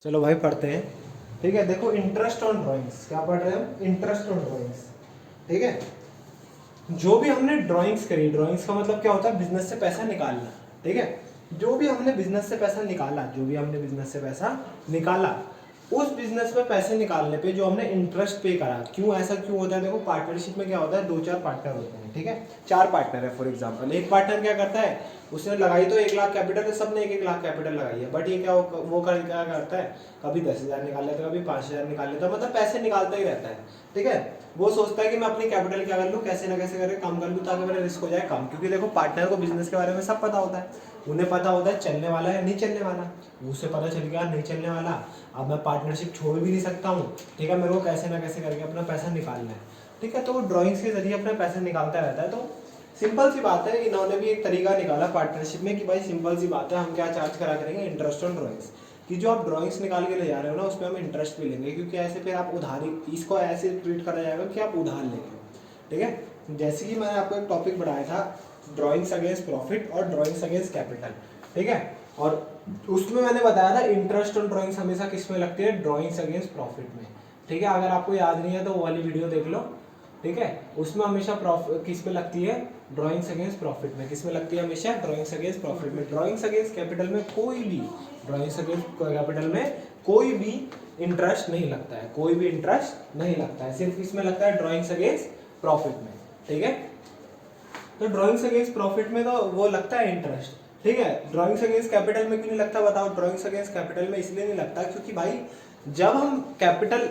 चलो भाई पढ़ते हैं। ठीक है, देखो इंटरेस्ट ऑन ड्राइंग्स, क्या पढ़ रहे हैं हम? Interest on drawings. ठीक है, जो भी हमने ड्राइंग्स करी, ड्राइंग्स का मतलब क्या होता है? बिजनेस से पैसा निकालना। ठीक है, जो भी हमने बिजनेस से पैसा निकाला, जो भी हमने बिजनेस से पैसा निकाला, उस बिजनेस में पैसे निकालने पे जो हमने इंटरेस्ट पे करा, क्यों ऐसा क्यों होता है? देखो पार्टनरशिप में क्या होता है, दो चार पार्टनर होते हैं। ठीक है, चार पार्टनर है फॉर एग्जांपल। एक पार्टनर क्या करता है, उसने लगाई तो 1 लाख कैपिटल है, सबने 1-1 लाख कैपिटल लगाई है, बट ये क्या वो क्या करता है, कभी 10,000 निकाल लेता है, कभी 5,000 निकाल लेता है, मतलब पैसे निकालता ही रहता है। ठीक है, वो सोचता है कि मैं अपनी कैपिटल क्या कर लूँ, कैसे ना कैसे करके कम कर लूँ ताकि मेरा रिस्क हो जाए कम, क्योंकि देखो पार्टनर को बिजनेस के बारे में सब पता होता है। उन्हें पता होता है चलने वाला है नहीं चलने वाला, उसे पता चल गया नहीं चलने वाला, अब मैं पार्टनरशिप छोड़ भी नहीं सकता हूँ। ठीक है, मेरे को कैसे ना कैसे करके अपना पैसा निकालना है। ठीक है, तो वो ड्राइंग्स के जरिए अपना पैसा निकालता रहता है। तो सिंपल सी बात है, इन्होंने भी एक तरीका निकाला पार्टनरशिप में कि भाई सिंपल सी बात है, हम क्या चार्ज करा करेंगे, इंटरेस्ट ऑन ड्राइंग्स। कि जो आप ड्राइंग्स निकाल के ले जा रहे हो ना, उस पर हम इंटरेस्ट भी लेंगे, क्योंकि ऐसे फिर आप उधारी, इसको ऐसे ट्रीट करा जाएगा कि आप उधार लेंगे। ठीक है, जैसे कि मैंने आपको एक टॉपिक बढ़ाया था, ड्राइंग्स अगेंस्ट प्रॉफिट और ड्राइंग्स अगेंस्ट कैपिटल। ठीक है, और उसमें मैंने बताया था इंटरेस्ट ऑन ड्राइंग्स हमेशा किस में लगती है, ड्राइंग्स अगेंस्ट प्रॉफिट में। ठीक है, अगर आपको याद नहीं है तो वो वाली वीडियो देख लो। ठीक है, उसमें हमेशा किस में लगती है, ड्राइंग्स अगेंस्ट प्रॉफिट में। किस में लगती है हमेशा, ड्राइंग्स अगेंस्ट प्रॉफिट में। ड्राइंग्स अगेंस्ट कैपिटल में कोई भी, ड्राइंग्स अगेंस्ट कैपिटल में कोई भी इंटरेस्ट नहीं लगता है, कोई भी इंटरेस्ट नहीं लगता है, सिर्फ इसमें लगता है ड्राइंग्स अगेंस्ट प्रॉफिट में। ठीक है, तो ड्राइंग्स अगेंस्ट प्रॉफिट में तो वो लगता है इंटरेस्ट। ठीक है, ड्राइंग्स अगेंस्ट कैपिटल में क्यों नहीं लगता बताओ? ड्राइंग्स अगेंस्ट कैपिटल में इसलिए नहीं लगता क्योंकि भाई जब हम कैपिटल,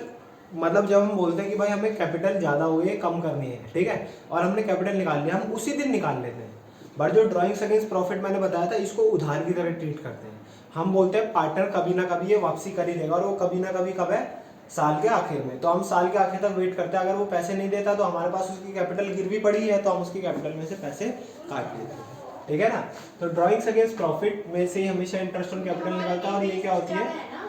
मतलब जब हम बोलते हैं कि भाई हमें कैपिटल ज्यादा हो गई, कम करनी है, ठीक है, और हमने कैपिटल निकाल लिया, हम उसी दिन निकाल लेते हैं। बट जो ड्राइंग्स अगेंस्ट प्रॉफिट मैंने बताया था, इसको उधार की तरह ट्रीट करते हैं। हम बोलते हैं पार्टनर कभी ना कभी ये वापसी कर ही देगा, और वो कभी ना कभी कब है, साल के आखिर में। तो हम साल के आखिर तक वेट करते हैं, अगर वो पैसे नहीं देता तो हमारे पास उसकी कैपिटल गिरवी पड़ी है, तो हम उसकी कैपिटल में से पैसे काट लेते हैं। ठीक है ना, तो ड्राइंग्स अगेंस्ट प्रॉफिट में से हमेशा इंटरेस्ट ऑन कैपिटल निकलता है, और ये क्या होती है,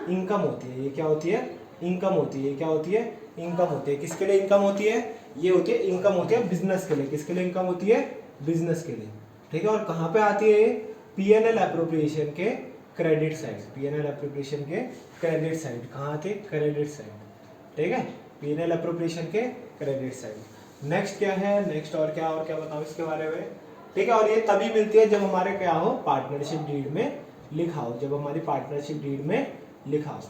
इनकम होती है। ये क्या होती है, इनकम होती है। क्या होती है, इनकम होती है। किसके लिए इनकम होती है, ये होती है इनकम होती है बिजनेस के लिए। किसके लिए इनकम होती है, बिजनेस के लिए। ठीक है, और कहाँ पे आती है, पीएनएल एप्रोप्रिएशन के क्रेडिट साइड, पीएनएल एप्रोप्रिएशन के क्रेडिट साइड। कहाँ आती है, क्रेडिट साइड। ठीक है, पीएनएल एप्रोप्रिएशन के क्रेडिट साइड। नेक्स्ट क्या है, नेक्स्ट और क्या बताओ इसके बारे में। ठीक है, और ये तभी मिलती है जब हमारे क्या हो, पार्टनरशिप डीड में लिखा हो, जब हमारी पार्टनरशिप डीड में लिखा हो।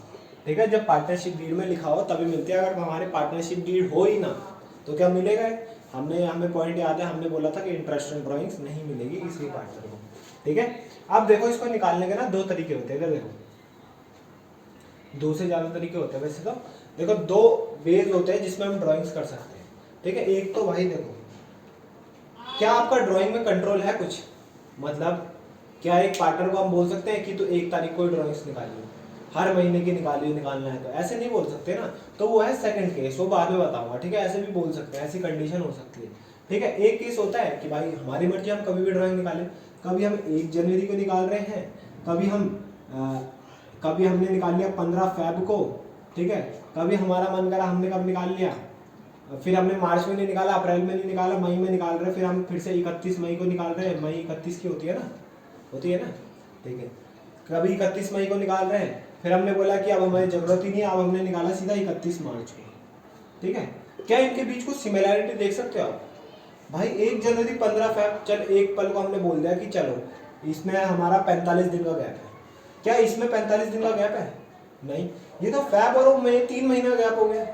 ठीक है, जब पार्टनरशिप डीड में लिखा हो तभी मिलती है। अगर हमारे पार्टनरशिप डीड हो ही ना तो क्या मिलेगा? हमें पॉइंट याद है, हमने बोला था कि इंटरेस्ट ऑन ड्राइंग्स नहीं मिलेगी किसी पार्टनर को। ठीक है, अब देखो इसको निकालने के ना दो तरीके होते हैं। देखो दो से ज्यादा तरीके होते हैं वैसे तो। देखो दो वेज होते हैं जिसमें हम ड्राइंग्स कर सकते हैं। ठीक है, एक तो भाई देखो, क्या आपका ड्राइंग में कंट्रोल है कुछ, मतलब क्या एक पार्टनर को हम बोल सकते हैं कि तू 1 तारीख को ड्राइंग्स निकालियो, हर महीने की निकालना है, तो ऐसे नहीं बोल सकते ना। तो वो है सेकंड केस, वो बाद में बताऊंगा। ठीक है, ऐसे भी बोल सकते हैं, ऐसी कंडीशन हो सकती है। ठीक है, एक केस होता है कि भाई हमारी मर्जी, हम कभी भी ड्राइंग निकालें। कभी हम 1 जनवरी को निकाल रहे हैं, कभी हमने निकाल लिया 15 फेब को। ठीक है, कभी हमारा मन करा हमने कब निकाल लिया, फिर हमने मार्च में नहीं निकाला, अप्रैल में नहीं निकाला, मई में निकाल रहे, फिर हम फिर से 31 मई को निकाल रहे हैं। मई 31 की होती है ना, होती है ना। ठीक है, कभी 31 मई को निकाल रहे हैं, फिर हमने बोला कि अब हमें जरूरत ही नहीं है, अब हमने निकाला सीधा 31 मार्च को। ठीक है, क्या इनके बीच कुछ सिमिलैरिटी देख सकते हो आप? भाई 1 जनवरी 15 फेब, चल एक पल को हमने बोल दिया कि चलो इसमें हमारा 45 दिन का गैप है। क्या इसमें 45 दिन का गैप है? नहीं, ये तो फेब और मई 3 महीने का गैप हो गया।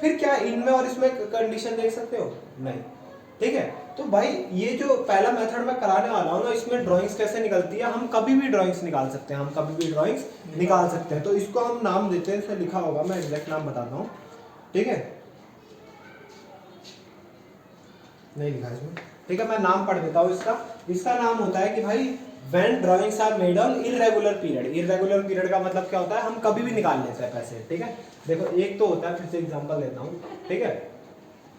फिर क्या इनमें और इसमें कंडीशन देख सकते हो? नहीं। ठीक है, तो भाई ये जो पहला मेथड मैं कराने वाला हूँ ना, इसमें ड्राइंग्स कैसे निकलती है, हम कभी भी ड्राइंग्स निकाल सकते हैं, हम कभी भी ड्राइंग्स निकाल सकते हैं। तो इसको हम नाम देते हैं, इसमें लिखा होगा, मैं एग्जैक्ट नाम बताता हूँ। ठीक है, नहीं लिखा इसमें। ठीक है, मैं नाम पढ़ देता हूँ इसका। इसका नाम होता है कि भाई when drawings are made on irregular period। irregular period का मतलब क्या होता है, हम कभी भी निकाल लेते हैं पैसे। ठीक है, देखो एक तो होता है, फिर से एग्जांपल देता हूँ। ठीक है,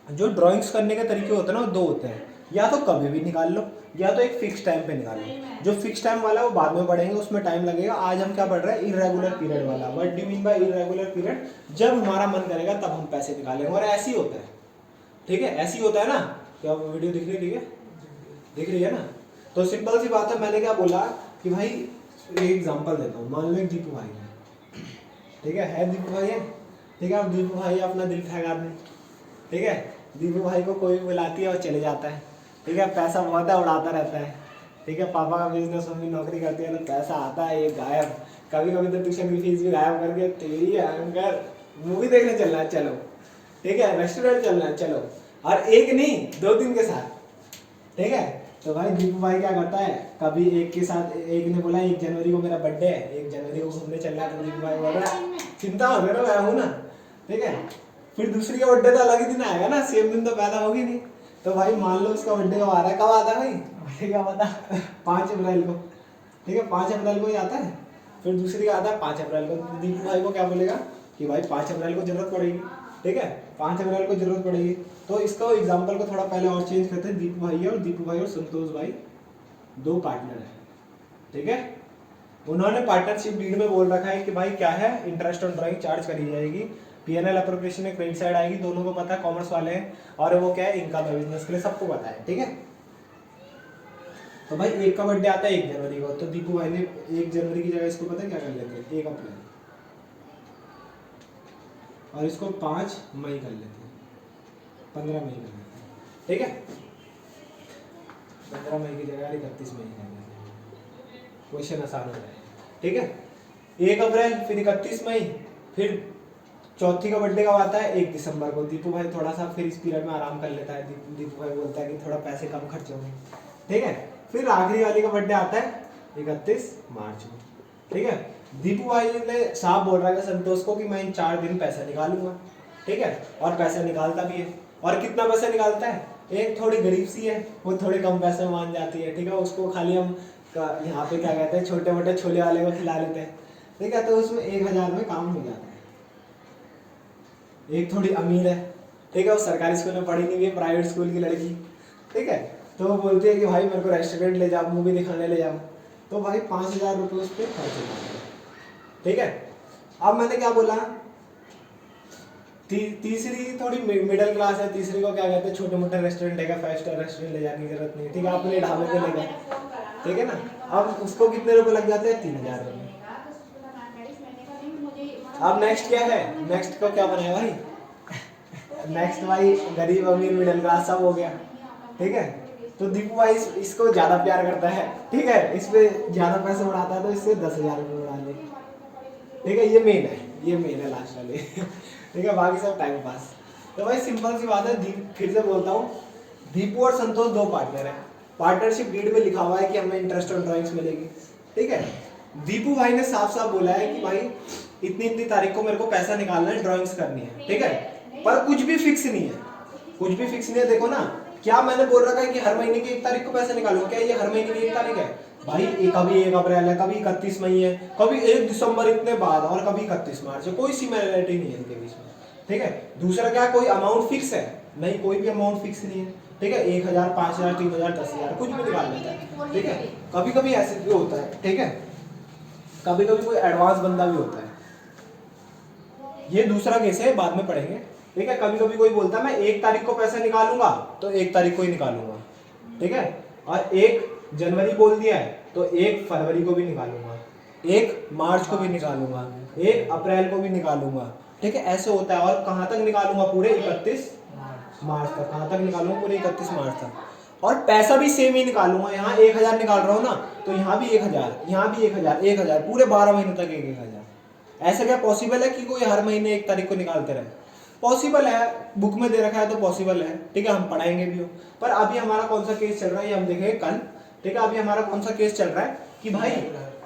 जो ड्राइंग्स करने के तरीके होते हैं ना, वो दो होते हैं, या तो कभी भी निकाल लो, या तो एक फिक्स टाइम पे निकाल लो। जो फिक्स टाइम वाला है वो बाद में पढ़ेंगे, उसमें टाइम लगेगा। आज हम क्या पढ़ रहे हैं, इरेगुलर पीरियड वाला। What do mean by irregular period? जब हमारा मन करेगा तब हम पैसे निकालेंगे, और ऐसे ही होता है। ठीक है, ऐसे ही होता है ना। क्या वीडियो दिख रही है? ठीक है, दिख रही है ना। तो सिंपल सी बात है, मैंने क्या बोला कि भाई एक एग्जांपल देता हूँ। मान लो एक दीपू भाई है, ठीक है दीपू भाई है, ठीक है। अब दीपू भाई अपना दिल फेंका आदमी, ठीक है। दीपू भाई को कोई बुलाती है और चले जाता है, ठीक है। पैसा बहुत है, उड़ाता रहता है, ठीक है। पापा का बिजनेस, मम्मी नौकरी करती है, तो पैसा आता है ये गायब। कभी कभी तो ट्यूशन की फीस भी गायब करके तेरी अंकर मूवी देखने चलना है चलो, ठीक है। रेस्टोरेंट चलना है चलो, और एक नहीं 2-3 के साथ, ठीक है। तो भाई दीपू भाई क्या करता है, कभी एक के साथ, एक ने बोला 1 जनवरी को मेरा बर्थडे है, 1 जनवरी को घूमने चलना है, तो दीपू भाई बोल रहा है चिंता मत करो मैं हूँ ना, ठीक है। फिर दूसरी का बर्थडे तो अलग ही दिन आएगा ना, सेम दिन तो पैदा होगी नहीं। तो भाई मान लो उसका बर्थडे कब आ रहा है, कब आता है भाई, भाई क्या पता 5 अप्रैल को, ठीक है। 5 अप्रैल को ही आता है। फिर दूसरी का आता है 5 अप्रैल को। दीपू भाई को क्या बोलेगा कि भाई 5 अप्रैल को जरूरत पड़ेगी, ठीक है, 5 अप्रैल को जरूरत पड़ेगी। तो इसका एग्जाम्पल को थोड़ा पहले और चेंज करते हैं। दीपू भाई है, और दीपू भाई और संतोष भाई 2 पार्टनर हैं, ठीक है। उन्होंने पार्टनरशिप डीड में बोल रखा है कि भाई क्या है, इंटरेस्ट ऑन ड्राइंग चार्ज करी जाएगी, पीएनएल अप्रोप्रिएशन में क्रेडिट साइड आएगी, दोनों को पता है, कॉमर्स वाले हैं, और वो क्या है इनकम है बिजनेस के लिए, सबको पता है, ठीक है। तो भाई एक का बर्थडे आता है 1 जनवरी को, तो दीपू भाई ने 1 जनवरी की जगह इसको पता है क्या कर लेते हैं 1 अप्रैल, और इसको 5 मई कर लेते हैं, 15 मई कर लेते हैं, ठीक है। 15 मई की जगह 31 मई कर लेते हैं, क्वेश्चन आसान हो जाए, ठीक है। 1 अप्रैल, फिर 31 मई, फिर चौथी का बर्थडे कब आता है 1 दिसंबर को। दीपू भाई थोड़ा सा फिर इस पीरियड में आराम कर लेता है, दीपू भाई बोलता है कि थोड़ा पैसे कम खर्च होंगे, ठीक है। फिर आखिरी वाली का बर्थडे आता है 31 मार्च को, ठीक है। दीपू भाई ने साफ बोल रहा है संतोष को कि मैं इन 4 दिन पैसा निकालूंगा, ठीक है, और पैसा निकालता भी है। और कितना पैसा निकालता है, एक थोड़ी गरीब सी है, वो थोड़े कम पैसे में मान जाती है, ठीक है। उसको खाली हम यहाँ पे क्या कहते हैं छोटे मोटे छोले वाले को खिला लेते हैं, ठीक है। तो उसमें 1000 में काम हो जाता है। एक थोड़ी अमीर है, ठीक है, वो सरकारी स्कूल में पढ़ी नहीं है, प्राइवेट स्कूल की लड़की, ठीक है। तो वो बोलती है कि भाई मेरे को रेस्टोरेंट ले जाओ, मूवी दिखाने ले जाओ, तो भाई 5000 रुपये उस पर खर्च हो जाते हैं, ठीक है। अब मैंने क्या बोला, तीसरी थोड़ी मिडिल क्लास है, तीसरी को क्या कहते हैं छोटे मोटे रेस्टोरेंट है, 5 स्टार रेस्टोरेंट ले जाने की जरूरत नहीं, ठीक है, अपने ढाबे पे ले गए, ठीक है ना। अब उसको कितने रुपए लग जाते हैं 3000 रुपये। अब नेक्स्ट क्या है, नेक्स्ट को क्या बनाया भाई नेक्स्ट भाई गरीब अमीर मिडिल क्लास सब हो गया, ठीक है। तो दीपू भाई इसको ज्यादा प्यार करता है, ठीक है, इस पे ज्यादा पैसे उड़ाता है, तो इससे 10,000 रुपये उड़ा ले, ठीक है। ये मेन है लास्ट वाले ठीक है, बाकी सब टाइम पास। तो भाई सिंपल सी बात है, फिर से बोलता हूँ, दीपू और संतोष 2 पार्टनर है, पार्टनरशिप डीड में लिखा हुआ है कि हमें इंटरेस्ट ऑन ड्राइंग्स मिलेगी, ठीक है। दीपू भाई ने साफ साफ बोला है कि भाई इतनी तारीख को मेरे को पैसा निकालना है, ड्राइंग्स करनी है, ठीक है। पर कुछ भी फिक्स नहीं है, कुछ भी फिक्स नहीं है। देखो ना, क्या मैंने बोल रखा है कि हर महीने की 1 तारीख को पैसा निकालो, क्या ये हर महीने की 1 तारीख है भाई? कभी 1 अप्रैल है, कभी 31 मई है, कभी 1 दिसंबर इतने बाद, और कभी 31 मार्च है, कोई सिमिलरिटी नहीं है इनके बीच में, ठीक है। दूसरा क्या, कोई अमाउंट फिक्स है नहीं, कोई भी अमाउंट फिक्स नहीं है, ठीक है। 1000, 5000, 3000, 10,000 कुछ भी निकाल लेता है, ठीक है। कभी कभी ऐसे भी होता है, ठीक है, कभी कभी कोई एडवांस बंदा भी होता है, ये दूसरा केस है, बाद में पढ़ेंगे, ठीक है। कभी कभी कोई बोलता है मैं 1 तारीख को पैसा निकालूंगा, तो 1 तारीख को ही निकालूंगा, ठीक है। और 1 जनवरी बोल दिया है तो 1 फरवरी को भी निकालूंगा, 1 मार्च को भी निकालूंगा, 1 अप्रैल को भी निकालूंगा, ठीक है। ऐसे होता है। और कहाँ तक निकालूंगा, पूरे 31 मार्च तक। कहाँ तक निकालूंगा, पूरे 31 मार्च तक। और पैसा भी सेम ही निकालूंगा, यहाँ 1000 निकाल रहा हूँ ना, तो यहाँ भी 1000, यहाँ भी 1000, 1000, पूरे 12 महीने तक 1000। ऐसा क्या पॉसिबल है कि कोई हर महीने 1 तारीख को निकालते रहे? पॉसिबल है, बुक में दे रखा है तो पॉसिबल है, ठीक है, हम पढ़ाएंगे भी हो। पर अभी हमारा कौन सा केस चल रहा है ये हम देखेंगे कल, ठीक है। अभी हमारा कौन सा केस चल रहा है कि भाई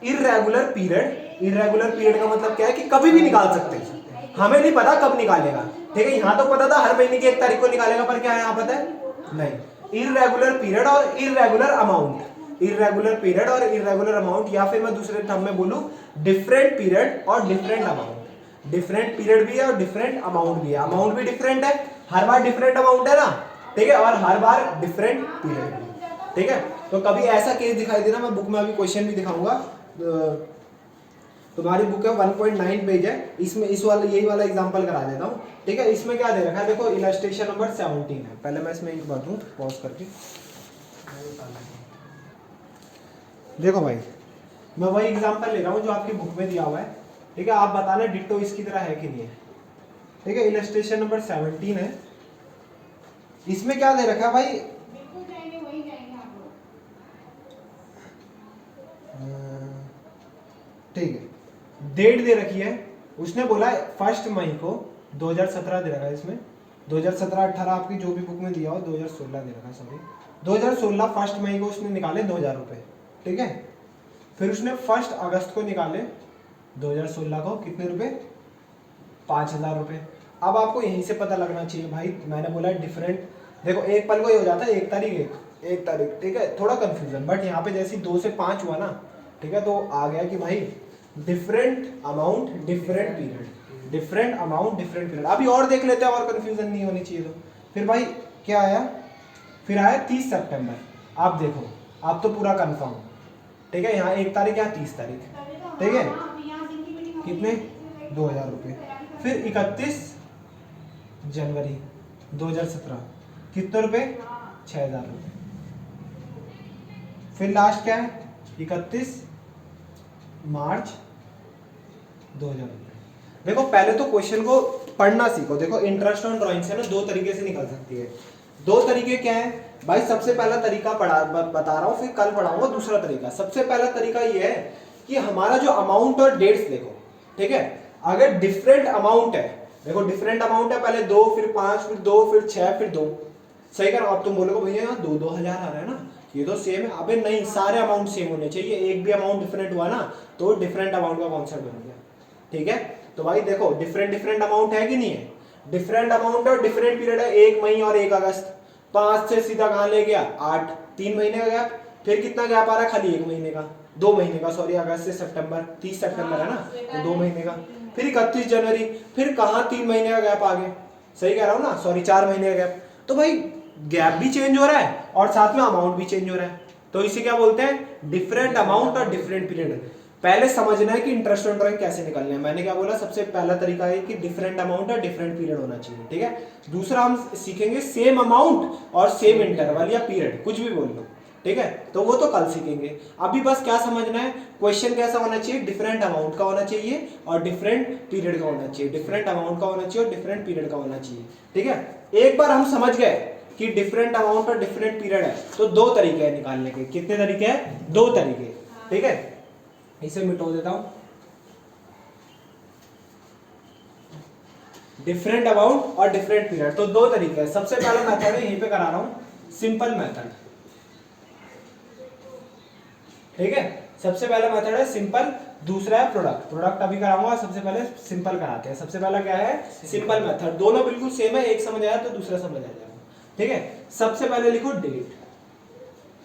इर्रेगुलर पीरियड का मतलब क्या है कि कभी भी निकाल सकते हैं, हमें नहीं पता कब निकालेगा, ठीक है। यहाँ तो पता था हर महीने की 1 तारीख को निकालेगा, पर क्या है यहाँ पता है नहीं। इर्रेगुलर पीरियड और इर्रेगुलर अमाउंट, इर्रेगुलर पीरियड और इर्रेगुलर अमाउंट, या फिर मैं दूसरे टर्म में बोलूं डिफरेंट पीरियड और डिफरेंट अमाउंट। डिफरेंट पीरियड भी है और डिफरेंट अमाउंट भी है, अमाउंट भी डिफरेंट है, हर बार डिफरेंट अमाउंट है ना, ठीक है, और हर बार डिफरेंट पीरियड भी, ठीक है। तो कभी ऐसा केस दिखाई देना, मैं बुक में अभी क्वेश्चन भी दिखाऊंगा, तुम्हारी बुक है 1.9 पेज है, इसमें इस वाला यही वाला एग्जांपल करा देता हूँ, ठीक है। इसमें क्या दे रखा है देखो, इलस्ट्रेशन नंबर 17 है। पहले मैं इसमें एक बात दूं पॉज करके, देखो भाई मैं वही एग्जांपल ले रहा हूँ जो आपकी बुक में दिया हुआ है, ठीक है, आप बताना डिट्टो इसकी तरह है कि नहीं है। ठीक है, इलस्ट्रेशन नंबर 17 है। इसमें क्या दे रखा है भाई, बिल्कुल जाएंगे वही जाएंगे आप लोग। ठीक है, डेट दे रखी है, उसने बोला 1 मई को 2017 दे रखा है इसमें, 2017-18 आपकी जो भी बुक में दिया हो, 2016 दे रखा है, सॉरी 2016 1 मई को उसने निकाले 2000 रुपये। ठीक है, फिर उसने 1 अगस्त को निकाले 2016 को कितने रुपए, 5000 रुपये। अब आपको यहीं से पता लगना चाहिए भाई, मैंने बोला डिफरेंट, देखो एक पल को ये हो जाता है 1 तारीख 1 तारीख, ठीक है, थोड़ा कंफ्यूजन, बट यहाँ पे जैसे 2 से 5 हुआ ना, ठीक है, तो आ गया कि भाई different amount different period, different amount different period. अभी और देख लेते हैं और कंफ्यूजन नहीं होनी चाहिए। तो फिर भाई क्या आया, फिर आया 30 सितंबर। आप देखो, आप तो पूरा कंफर्म, ठीक है, यहाँ 1 तारीख, यहाँ 30 तारीख, ठीक है, कितने 2000 रुपये। फिर 31 जनवरी 2017 कितने रुपए, 6000 रुपये। फिर लास्ट क्या है, 31 मार्च 2000 रुपये। देखो पहले तो क्वेश्चन को पढ़ना सीखो। देखो इंटरेस्ट ऑन ड्राइंग से ना 2 तरीके से निकल सकती है। 2 तरीके क्या है भाई, सबसे पहला तरीका बता रहा हूँ, फिर कल पढ़ाऊंगा दूसरा तरीका। सबसे पहला तरीका ये है कि हमारा जो अमाउंट और डेट्स देखो, ठीक है, अगर डिफरेंट अमाउंट है, देखो डिफरेंट अमाउंट है, पहले 2 फिर 5 फिर 2 फिर 6 फिर 2, सही कर। अब तुम बोलोगे भैया यहाँ 2-2 हजार आ रहा है ना, ये तो सेम है। अबे नहीं, सारे अमाउंट सेम होने चाहिए, एक भी अमाउंट डिफरेंट हुआ ना तो डिफरेंट अमाउंट का कॉन्सेप्ट बन गया। ठीक है, तो भाई देखो डिफरेंट डिफरेंट अमाउंट है कि नहीं है, डिफरेंट अमाउंट और डिफरेंट पीरियड है, 1 मई और 1 अगस्त। 5 से सीधा कहां ले गया 8, 3 महीने का गैप। फिर कितना गैप आ रहा है, खाली 1 महीने का, 2 महीने का, सॉरी अगस्त से सितंबर, 30 सितंबर है ना, तो 2 महीने का। फिर 31 जनवरी, फिर कहां 3 महीने का गैप आ गया, सही कह रहा हूं ना, सॉरी 4 महीने का गैप। तो भाई गैप भी चेंज हो रहा है और साथ में अमाउंट भी चेंज हो रहा है, तो इसे क्या बोलते हैं, डिफरेंट अमाउंट और डिफरेंट पीरियड। पहले समझना है कि इंटरेस्ट ऑन ड्राइंग कैसे निकालना है। मैंने क्या बोला, सबसे पहला तरीका है कि डिफरेंट अमाउंट और डिफरेंट पीरियड होना चाहिए। ठीक है, दूसरा हम सीखेंगे सेम अमाउंट और सेम इंटरवल या पीरियड, कुछ भी बोल लो, ठीक है, तो वो तो कल सीखेंगे। अभी बस क्या समझना है, क्वेश्चन कैसा होना चाहिए, डिफरेंट अमाउंट का होना चाहिए और डिफरेंट पीरियड का होना चाहिए, डिफरेंट अमाउंट का होना चाहिए और डिफरेंट पीरियड का होना चाहिए। ठीक है, एक बार हम समझ गए कि डिफरेंट अमाउंट और डिफरेंट पीरियड है, तो 2 तरीके हैं निकालने के। कितने तरीके हैं, 2 तरीके। ठीक है, इसे मिटो देता हूं। डिफरेंट अमाउंट और डिफरेंट पीरियड, तो 2 तरीके हैं। सबसे पहला मेथड है, यहीं पे करा रहा हूं, सिंपल मेथड। ठीक है, सबसे पहला मेथड है सिंपल, दूसरा है प्रोडक्ट। प्रोडक्ट अभी कराऊंगा, सबसे पहले सिंपल कराते हैं। सबसे पहला क्या है, सिंपल मेथड। दोनों बिल्कुल सेम है, एक समझ आया तो दूसरा समझ आ जाएगा। ठीक है, सबसे पहले लिखो डेट,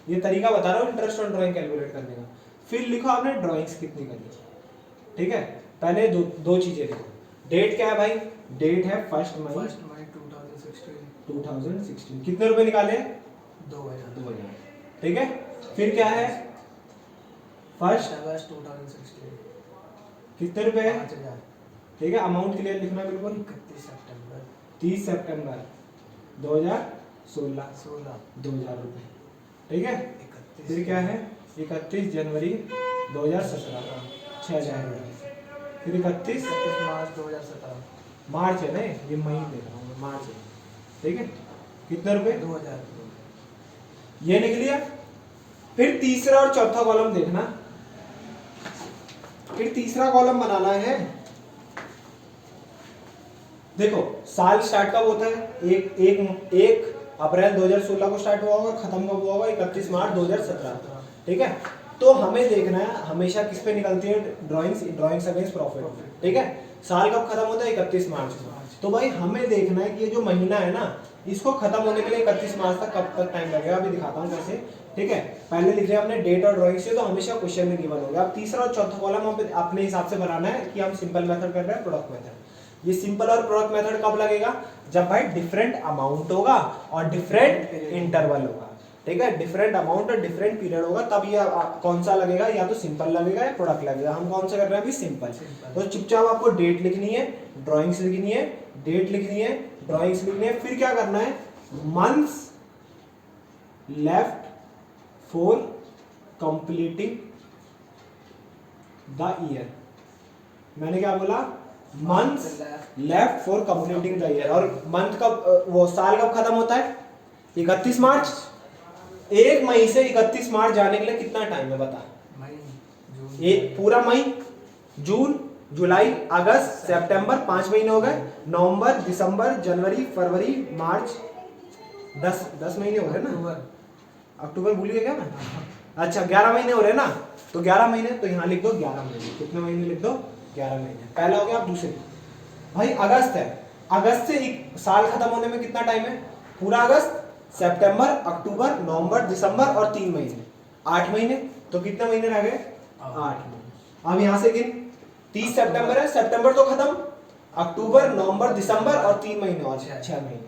ये तरीका बता रहा हूं इंटरेस्ट ऑन ड्राइंग कैलकुलेट करने का। फिर लिखो आपने ड्राइंग्स कितनी करी। ठीक है, पहले दो चीजें लिखो। डेट क्या है भाई, डेट है 1 मई 2016। कितने रुपए निकाले, 2000। ठीक है, फिर क्या है 1 अगस्त 2016 कितने रुपए है, 5000। ठीक है, अमाउंट क्लियर लिखना बिल्कुल। 31 सितंबर 30 सितंबर 2016 2000 रुपए। ठीक है, फिर क्या है 31 जनवरी 2017 6000 रुपए। फिर 31 मार्च 2017 मार्च है ना, ये मई देख रहा हूँ, मार्च है। ठीक है, कितने रुपए, 2000। ये लिख लिया। फिर तीसरा और चौथा कॉलम देखना, फिर तीसरा कॉलम बनाना है। देखो साल स्टार्ट कब होता है, एक अप्रैल 2016 को स्टार्ट हुआ होगा, खत्म कब हुआ होगा 31 मार्च 2017। ठीक है, तो हमें देखना है हमेशा किस पे निकलती है ड्राइंग्स अगेंस्ट प्रॉफिट। ठीक है, साल कब खत्म होता है 31 मार्च को। तो भाई हमें देखना है कि ये जो महीना है ना, इसको खत्म होने के लिए 31 मार्च तक कब तक टाइम लगेगा, अभी दिखाता हूँ कैसे। ठीक है, पहले लिख लिया हमने डेट और ड्राइंग से, तो हमेशा क्वेश्चन में गिवन होगा। अब तीसरा और चौथा कॉलम हम अपने हिसाब से बनाना है कि हम सिंपल मेथड कर रहे हैं, प्रोडक्ट मेथड। ये सिंपल और प्रोडक्ट मेथड कब लगेगा, जब भाई डिफरेंट अमाउंट होगा और डिफरेंट इंटरवल होगा। ठीक है, डिफरेंट अमाउंट और डिफरेंट पीरियड होगा, तब ये कौन सा लगेगा, या तो सिंपल लगेगा या प्रोडक्ट लगेगा। हम कौन सा कर रहे हैं अभी, सिंपल। तो चुपचाप आपको डेट लिखनी है, ड्राइंग्स लिखनी है, डेट लिखनी है, ड्राइंग्स लिखनी है। फिर क्या करना है, months left for completing the year, मैंने क्या बोला, months left for completing the year. और मंथ कब, वो साल कब खत्म होता है, 31 मार्च। 1 मई से 31 मार्च जाने के लिए कितना टाइम है बता। मई, जून, ये पूरा मई, जून, जुलाई, अगस्त, सितंबर, 5 महीने हो गए। नवंबर, दिसंबर, जनवरी, फरवरी, मार्च, 10 महीने हो गए ना। अक्टूबर। अक्टूबर भूल गया क्या मैं? अच्छा 11 महीने हो रहे ना, तो 11 महीने, तो यहाँ लिख दो 11 महीने। कितने महीने लिख दो, 11 महीने। पहला हो गया। अब दूसरे भाई अगस्त है, अगस्त से एक साल खत्म होने में कितना टाइम है, पूरा अगस्त, सितंबर, अक्टूबर, नवंबर, दिसंबर और 3 महीने, 8 महीने। तो कितने महीने रह गए, 8 महीने। अब यहाँ से गिन, 30 सितंबर है, सितंबर तो खत्म, अक्टूबर, नवंबर, दिसंबर और 3 महीने और 6 महीने।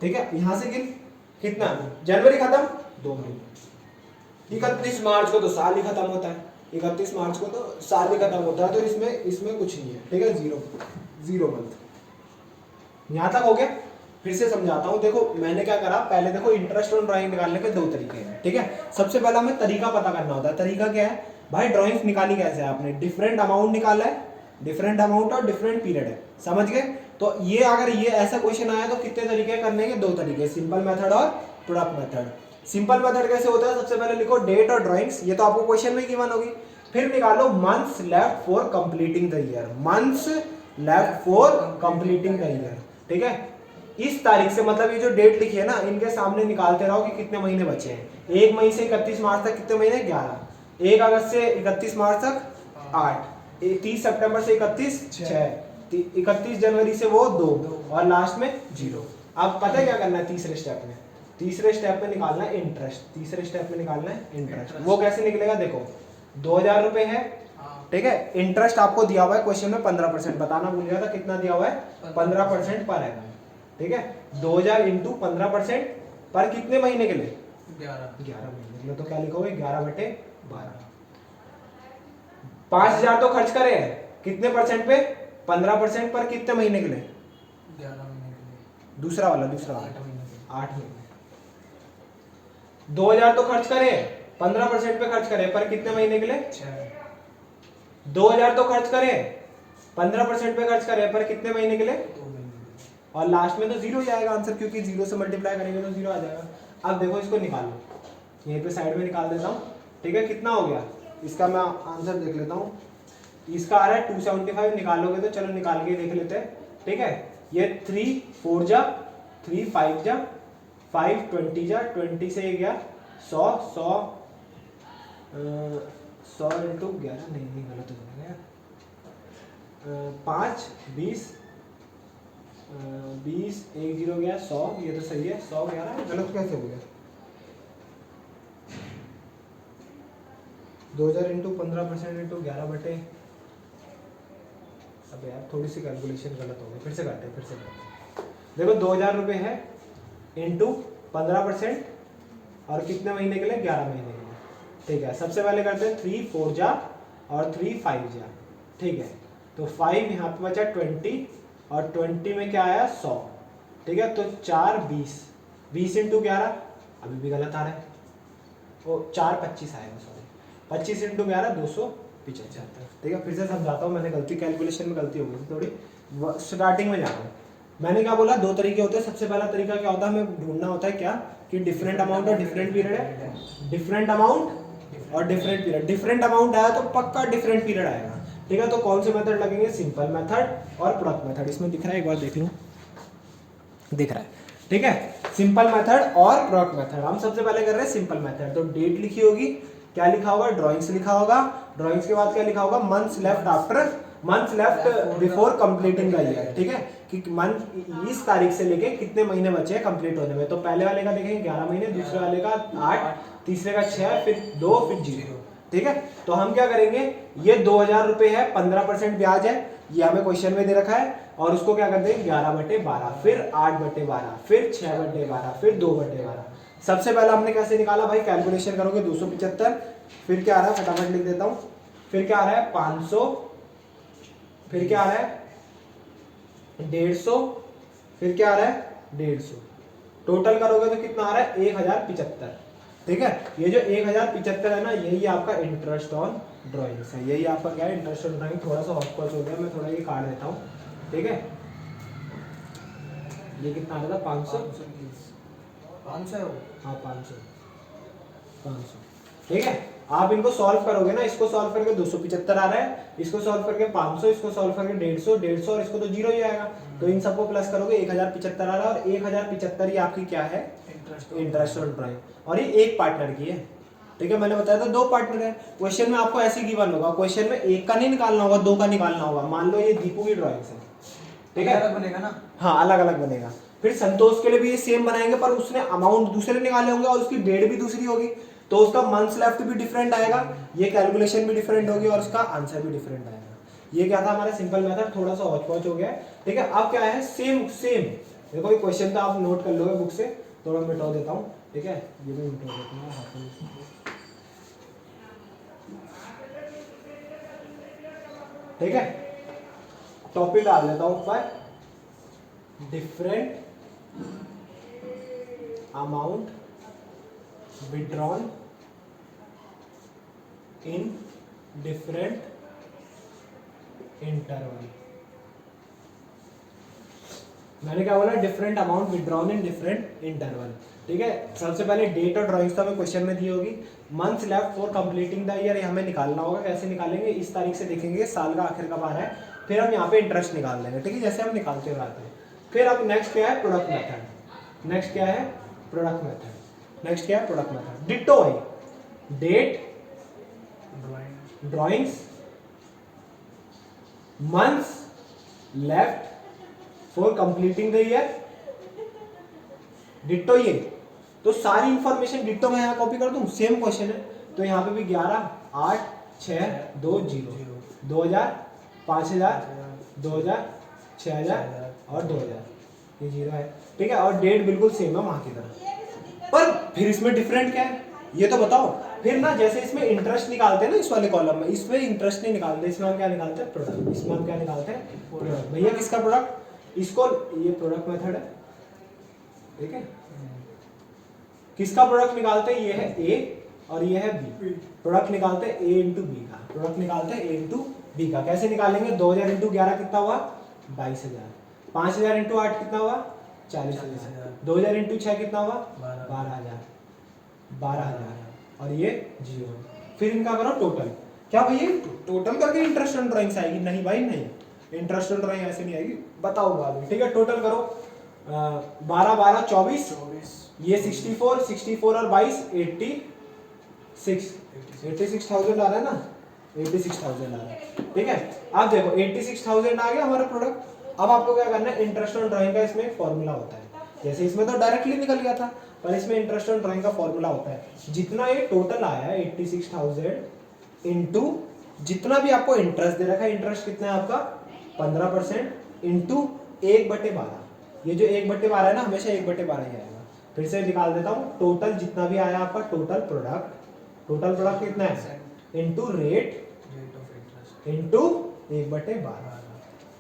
ठीक है, यहाँ से गिन कितना, जनवरी खत्म, 2 महीने। 31 मार्च को तो साल ही खत्म होता है, 31 मार्च को तो साल ही खत्म होता है, तो इसमें कुछ नहीं है। ठीक है, जीरो मंथ। यहाँ तक हो गया। फिर से समझाता हूँ। देखो मैंने क्या करा, पहले देखो इंटरेस्ट ऑन ड्राइंग निकालने के 2 तरीके हैं। ठीक है, सबसे पहला हमें तरीका पता करना होता है। तरीका क्या है भाई, ड्राइंग्स निकाली कैसे है आपने, डिफरेंट अमाउंट निकाला है, डिफरेंट अमाउंट और डिफरेंट पीरियड है, समझ गए। तो ये अगर ये ऐसा क्वेश्चन आया तो कितने तरीके करने के, 2 तरीके, सिंपल मेथड और प्रोडक्ट मेथड। सिंपल मेथड कैसे होता है, सबसे पहले लिखो डेट और ड्राइंग्स, ये तो आपको क्वेश्चन में गिवन होगी। फिर निकालो months left for completing the year, months left for completing the year. ठीक है, इस तारीख से, मतलब ये जो डेट लिखी है ना, इनके सामने निकालते रहो कि कितने महीने बचे हैं। 1 मई से 31 मार्च तक कितने महीने, 11। 1 अगस्त से 31 मार्च तक 8। 30 सितंबर से 31, 6। 31 जनवरी से वो 2 और लास्ट में 0। अब पता है क्या करना है तीसरे स्टेप में, तीसरे स्टेप में निकालना है इंटरेस्ट। तीसरे स्टेप में निकालना है इंटरेस्ट। वो कैसे निकलेगा, देखो 2000 रुपए है, ठीक है, इंटरेस्ट आपको दिया हुआ है क्वेश्चन में 15%, बताना भूल गया था, कितना दिया हुआ है, 15% पर एनम। ठीक है, 2000 इंटू 15% पर कितने महीने के लिए, 11 महीने के लिए। तो क्या लिखोगे, 11/12। 5000 तो खर्च करे हैं, कितने परसेंट पे, 15% पर कितने महीने के लिए, 11 महीने के लिए। दूसरा वाला 8 महीने के लिए। 8 महीने। 2000 तो खर्च करे, 15% पे खर्च करे, पर कितने महीने के लिए, 6। 2000 तो खर्च करे, 15% पे खर्च करे, पर कितने महीने के लिए, 2 महीने के लिए। और लास्ट में तो 0 जाएगा आंसर, क्योंकि 0 से मल्टीप्लाई करेंगे तो 0 आ जाएगा। अब देखो इसको निकालो, यहीं पे साइड में निकाल देता हूँ। ठीक है, कितना हो गया, इसका मैं आंसर देख लेता हूँ। इसका आ रहा है 275, निकालोगे तो चलो निकाल के देख लेते हैं। ठीक है, ये 3 4 जा 3 5 जा 5 20 जा 20 से गया 100 इंटू 11, नहीं गलत हो गया, 5 20 20 1 0 गया 100, ये तो सही है, 100 11 गलत कैसे हो गया, 2000 इंटू 15% इंटू 11 अब यार थोड़ी सी कैलकुलेशन गलत हो गई, फिर से करते हैं। देखो 2000 रुपये है इंटू 15% और कितने महीने के लिए, 11 महीने के लिए। ठीक है, सबसे पहले करते हैं 3 4 जा और 3 5 जा। ठीक है, तो 5 यहाँ पे बचा 20 और 20 में क्या आया 100। ठीक है, तो 4 20 20 इंटू 11 अभी भी गलत आ रहा है, वो 4 25 आएगा, सॉरी 25 इंटू 11 275। ठीक है, फिर से समझाता हूँ, मैंने गलती कैलकुलेशन में गलती हो गई थी थोड़ी, स्टार्टिंग में जा रहा हूँ। मैंने क्या बोला, 2 तरीके होते हैं। सबसे पहला तरीका क्या होता है, हमें ढूंढना होता है क्या, कि डिफरेंट अमाउंट और डिफरेंट पीरियड है, डिफरेंट अमाउंट और डिफरेंट पीरियड। डिफरेंट अमाउंट आया तो पक्का डिफरेंट पीरियड आएगा। ठीक है, तो कौन से मेथड लगेंगे, सिंपल मेथड और प्रोडक्ट मेथड। इसमें दिख रहा है, एक बार देख लूँ, दिख रहा है। ठीक है, सिंपल मेथड और प्रोडक्ट मेथड। हम सबसे पहले कर रहे हैं सिंपल मेथड। तो डेट लिखी होगी, क्या लिखा होगा, ड्राइंग्स लिखा होगा, ड्राइंग्स के बाद क्या लिखा होगा, months left after, months left before completing the year. ठीक है, कि मंथ इस तारीख से लेके कितने महीने बचे हैं कंप्लीट होने में। तो पहले वाले का देखेंगे 11 महीने, दूसरे वाले का 8, तीसरे का 6, फिर 2, फिर 0। ठीक है, तो हम क्या करेंगे, ये 2000 रुपए है, 15% ब्याज है, ये हमें क्वेश्चन में दे रखा है, और उसको क्या करते हैं 11/12, फिर 8/12, फिर 6/12, फिर 2/12। सबसे पहला हमने कैसे निकाला भाई, कैलकुलेशन करोगे 275, फिर क्या आ रहा है फटाफट लिख देता हूं, फिर क्या आ रहा है 500, फिर क्या आ रहा है 150, फिर क्या आ रहा है 150, टोटल करोगे तो कितना आ रहा है 1075। ठीक है, ये जो 1075 है ना, यही आपका इंटरेस्ट ऑन ड्राइंग्स है, यही आपका क्या है, इंटरेस्ट ऑन ड्राइंग। थोड़ा सा हॉस्पॉच हो गया, मैं थोड़ा ये काट देता हूँ, ठीक है। ये कितना आ रहा था, 500, 500 है वो। हाँ 500, ठीक है। आप इनको सॉल्व करोगे ना, इसको सॉल्व करके 275 आ रहा है, इसको सॉल्व करके 500, इसको सॉल्व करके 150 और इसको तो जीरो ही आएगा। तो इन सबको प्लस करोगे 1075 आ रहा है, और 1075 ही आपकी क्या है, इंटरेस्ट ऑन ड्राइंग। और ये एक पार्टनर की है, ठीक है। मैंने बताया था 2 पार्टनर है। क्वेश्चन में आपको ऐसे गिवन होगा, क्वेश्चन में एक का नहीं निकालना होगा, 2 का निकालना होगा। मान लो ये दीपू की ड्राइंग है, ठीक है, अलग बनेगा ना। हाँ अलग अलग बनेगा। फिर संतोष के लिए भी ये सेम बनाएंगे, पर उसने अमाउंट दूसरे निकाले होंगे और उसकी डेट भी दूसरी होगी, तो उसका मंथ्स लेफ्ट भी डिफरेंट आएगा, ये कैलकुलेशन भी डिफरेंट होगी और उसका आंसर भी डिफरेंट आएगा। ये क्या था हमारा सिंपल मेथड, थोड़ा सा हौच पौच हो गया है, ठीक है। अब क्या है, सेम सेम देखो, ये क्वेश्चन तो आप नोट कर लोगे बुक से, थोड़ा मिटा देता हूँ, ठीक है। ये भी मिटा देता हूँ हाथ में, ठीक है। टॉपिक डाल देता हूँ ऊपर, different amount withdrawn in different interval। मैंने क्या बोला, different amount withdrawn in different interval, ठीक है। सबसे पहले डेट और ड्राइंग्स तो हमें क्वेश्चन में दी होगी। Months left for completing the year, ये हमें निकालना होगा। कैसे निकालेंगे, इस तारीख से देखेंगे साल का आखिर कब आ रहा है, फिर हम यहाँ पे इंटरेस्ट निकाल देंगे, ठीक है, जैसे हम निकालते हुए आते हैं। फिर अब नेक्स्ट क्या है, प्रोडक्ट मेथड। नेक्स्ट क्या है, प्रोडक्ट मेथड। नेक्स्ट क्या है, प्रोडक्ट मेथड। डिट्टो है, date, drawings, months left for completing the year, ditto ये। तो सारी इंफॉर्मेशन डिट्टो मैं यहाँ कॉपी कर दूं, सेम क्वेश्चन है, तो यहाँ पे भी 11, 8, 6, 2, 0, 2000, 5000, 2000, 6000 और 2000, ये 0 है, ठीक है। और डेट बिल्कुल सेम है वहां की तरह, पर फिर इसमें डिफरेंट क्या है ये तो बताओ। फिर ना जैसे इसमें इंटरेस्ट निकालते हैं ना, इस वाले कॉलम में, इसमें इंटरेस्ट नहीं निकालते, इसमें हम क्या निकालते हैं, प्रोडक्ट। इसमें हम क्या निकालते हैं, प्रोडक्ट। भैया किसका प्रोडक्ट, इसको, ये प्रोडक्ट मेथड है, ठीक है। किसका प्रोडक्ट निकालते हैं, ये है ए और ये है बी। प्रोडक्ट निकालते हैं ए इंटू बी का, प्रोडक्ट निकालते हैं ए इंटू बी का। कैसे निकालेंगे, 2000 इंटू 11 कितना हुआ, 22000, 5000 इंटू 8 कितना हुआ, 40000, 2000 इंटू 6 कितना हुआ, 12000, और ये 0। फिर इनका करो टोटल। क्या भैया टोटल करके इंटरेस्ट ऑन ड्राइंग्स आएगी, नहीं भाई नहीं, इंटरेस्ट ऑन ड्राइंग ऐसे नहीं आएगी, बताओ बाद में, ठीक है। टोटल करो, 12 12 24, ये 64 64 और 22 86,000 आ रहा है ना, 86,000 आ रहा है, ठीक है। अब देखो 86,000 आ गया हमारा प्रोडक्ट। अब आपको क्या करना है, इंटरेस्ट ऑन ड्राइंग का इसमें फॉर्मूला होता है, जैसे इसमें तो डायरेक्टली निकल गया था, पर इसमें इंटरेस्ट ऑन ड्राइंग का फॉर्मूला होता है। जितना ये टोटल आया 86,000 इंटू जितना भी आपको इंटरेस्ट दे रखा है, इंटरेस्ट कितना है आपका 15% इंटू 1/12। ये जो 1/12 है ना, हमेशा 1/12 ही आएगा। फिर से निकाल देता हूँ, टोटल जितना भी आया आपका टोटल प्रोडक्ट कितना है, इंटू रेट इंटू 1/12,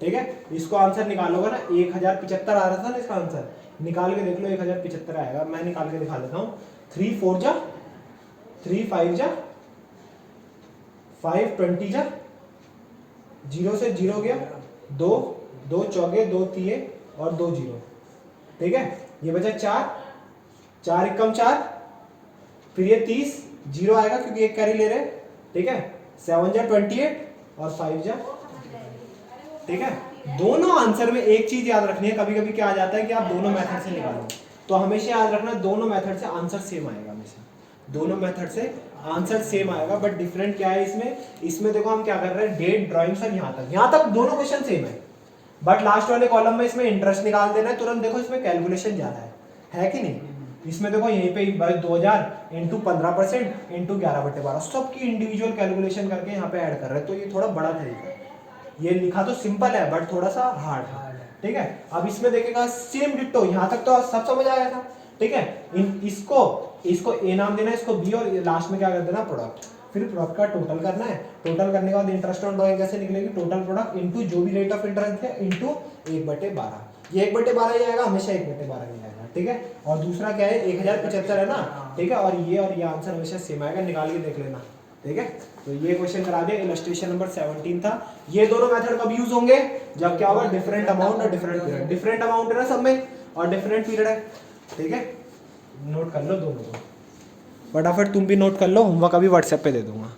ठीक है। इसको आंसर निकालोगे ना, 1075 आ रहा था ना इसका आंसर, निकाल के देख लो 1075 आएगा। मैं निकाल के दिखा देता हूँ, 3 4 जा 3 5 जा 5 20 जा, 0 से 0 गया, 2 2 चौगे 2 तिये और 2 0, ठीक है। ये बचा 4 4 एकम 4, फिर ये 30 0 आएगा क्योंकि एक कैरी ले रहे, ठीक है। 7 जा 28 और 5 जा, ठीक है। दोनों आंसर में एक चीज याद रखनी है, कभी कभी क्या आ जाता है कि आप दोनों मेथड से निकालो, तो हमेशा याद रखना दोनों मेथड से आंसर सेम आएगा, हमेशा दोनों मेथड से आंसर सेम आएगा। बट डिफरेंट क्या है इसमें देखो हम क्या कर रहे हैं, डेट ड्राइंग्स और यहाँ तक दोनों क्वेश्चन सेम है, बट लास्ट वाले कॉलम में इसमें इंटरेस्ट निकाल देना है तुरंत। देखो इसमें कैलकुलेशन ज्यादा है कि नहीं, इसमें देखो यहीं पे 2000 इंटू 15% इंटू 11/12 सबकी इंडिविजुअल कैलकुलेशन करके यहाँ पे ऐड कर रहे हैं, तो ये थोड़ा बड़ा तरीका है। ये लिखा तो सिंपल है बट थोड़ा सा हार्ड है, ठीक है। अब इसमें देखेगा सेम डिट्टो, यहाँ तक तो सब समझ आया था, ठीक है। इसको ए नाम देना है, इसको बी, और लास्ट में क्या कर देना, प्रोडक्ट। फिर प्रोडक्ट का टोटल करना है, टोटल करने के बाद इंटरेस्ट ऑन ड्राइंग कैसे निकलेगी, टोटल प्रोडक्ट इंटू जो भी रेट ऑफ इंटरेस्ट है इंटू 1/12। ये 1/12 ही आएगा, हमेशा 1/12 ही आएगा, ठीक है। और दूसरा क्या है, 1075 है ना, ठीक है, और ये आंसर हमेशा सेम आएगा, निकाल के देख लेना, ठीक है। तो ये क्वेश्चन करा दिया, इलस्ट्रेशन नंबर 17 था। ये दोनों मेथड कब यूज होंगे, जब क्या होगा, डिफरेंट अमाउंट और डिफरेंट पीरियड, डिफरेंट अमाउंट है ना सब में और डिफरेंट पीरियड है, ठीक है। नोट कर लो दोनों को, फटाफट तुम भी नोट कर लो, होमवर्क अभी व्हाट्सएप पे दे दूंगा।